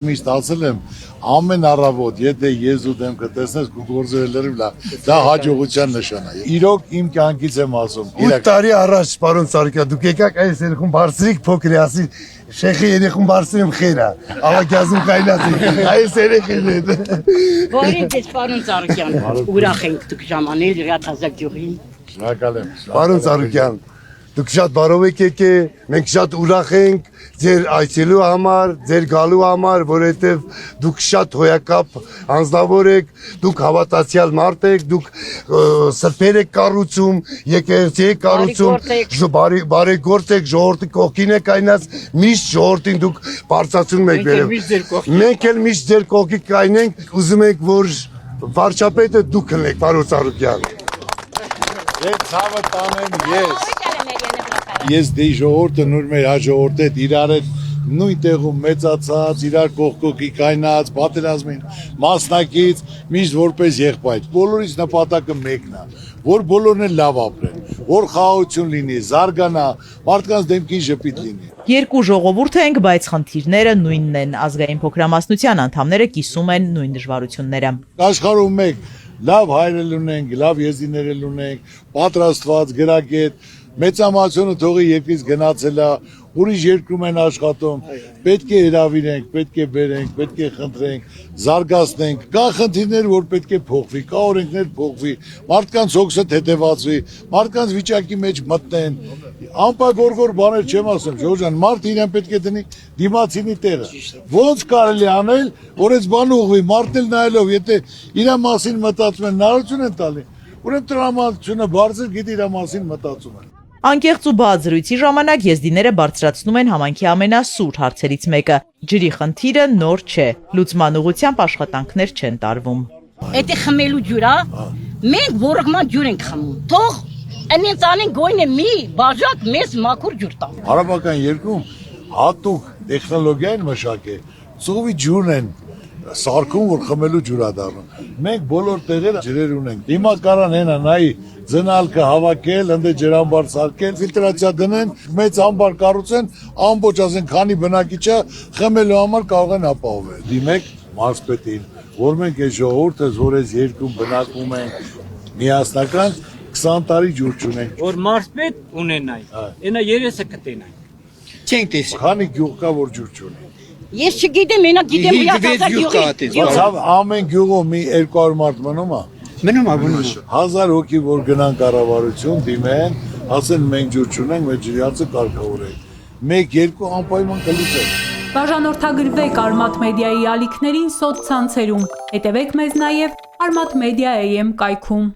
Միշտ ասել եմ, ամեն առավոտ, եթե ես ու դեմքը տեսնես գործերը լրիվ լավ, դա հաջողության նշան է։ Իրոք իմ կյանքից եմ ասում։ 8 տարի առաջ, պարոն Սարգսյան, դուք եկաք այս երեխուն բարձրիկ փոքր է, ասի, շեխի երեխուն բարձրեմ խերա, աղագազում կայնացի, այս երեխին է։ Որից ես պարոն Սարգսյան, ուրախ ենք դուք ժամանել Հրաթազակ գյուղին։ Շնորհակալ եմ։ Պարոն Սարգսյան, դուք շատ բարով եք եկել, մենք շատ ուրախ ենք ձեր այցելու համար, ձեր գալու համար, որովհետև դուք շատ հոյակապ անձնավոր եք, դուք հավատացյալ մարդ եք, դուք սրբեր եք կառուցում, եկեղեցի եք կառուցում, բարեգործ եք, ժողովրդի կողքին եք կայնած, միշտ ժողովրդին դուք բարձրացնում եք վերև։ Մենք էլ միշտ ձեր կողքի կայնենք, ուզում ենք, որ վարչապետը դուք ըլնեք, պարոն Սարգսյան։ Ես ցավը տանեմ ես։ Ես դե ժողովուրդը նոր մեր հաջողորդ հետ իրար հետ նույն տեղում մեծացած, իրար կողքոքի կայնած, պատերազմին մասնակից, միշտ որպես եղբայր։ Բոլորից նպատակը մեկն է, որ բոլորն էլ լավ ապրեն, որ խաղաղություն լինի, զարգանա, մարդկանց դեմքին ժպիտ լինի։ Երկու ժողովուրդ ենք, բայց խնդիրները նույնն են։ Ազգային փոքրամասնության անդամները կիսում են նույն դժվարությունները։ Աշխարհում մեկ լավ հայրեր ունենք, լավ եզիներ ունենք, պատրաստված, գրագետ, մեծամասնությունը թողի երկրից գնացել է, ուրիշ երկրում են աշխատում, պետք է հրավիրենք, պետք է բերենք, պետք է խնդրենք, զարգացնենք, կա խնդիրներ, որ պետք է փոխվի, կա օրենքներ փոխվի, մարդկանց հոգսը թեթևացվի, մարդկանց վիճակի մեջ մտնեն, անպայգորգոր բաներ չեմ ասում, Ժողովուրդ ջան, մարդ իրեն պետք է դնի դիմացինի տեղը, ոնց կարելի անել, որ այս բանը ուղղվի, մարդն էլ նայելով, եթե իր մասին մտածում են, նարություն են տալի, ուրեմն տրամադրությունը բարձր գիտի իր մասին մտածում են։ Անկեղծ ու բաց զրույցի ժամանակ եզդիները բարձրացնում են համայնքի ամենասուր հարցերից մեկը։ Ջրի խնդիրը նոր չէ, լուծման ուղղությամբ աշխատանքներ չեն տարվում։ Էդի խմելու ջուրա, մենք որոշման ջուր ենք խմում։ Թող այնց անեն գոյնը մի բաժակ մեզ մաքուր ջուր տան։ Հարաբական երկում հատուկ տեխնոլոգիա են մշակել, ծովի ջուրն են սարքում, որ խմելու ջուր է դառնում։ Մենք բոլոր տեղերը ջրեր ունենք։ Հիմա կարան հենա նայի ձնալքը հավաքել, ընդ ջրամբար սարքել, ֆիլտրացիա դնեն, մեծ ամբար կառուցեն, ամբողջ ասեն, քանի բնակիչ է, խմելու համար կարող են ապահովել։ Դիմեք մարզպետին, որ մենք այս ժողովուրդը, որ այս երկրում բնակվում ենք, միասնական 20 տարի ջուր չունենք։ Որ մարզպետ ունենայի, այնա երեսը կտենայի։ Չենք տեսել։ Քանի գյուղ կա, որ ջուր չունի։ Ես չգիտեմ, մենակ գիտեմ Հրաթազակ գյուղի։ Ամեն գյուղում մի 200 մարդ մնում է։ Մնում է, մնում է։ 1000 հոգի, որ գնան կառավարություն, դիմեն, ասեն մենք ջուր չունենք, մեր ջրիացը կարգավորենք։ 1-2 անպայման կլուծեն։ Բաժանորդագրվեք Արմաթ մեդիայի ալիքներին սոցցանցերում։ Հետևեք մեզ նաև Արմաթ մեդիա AM կայքում։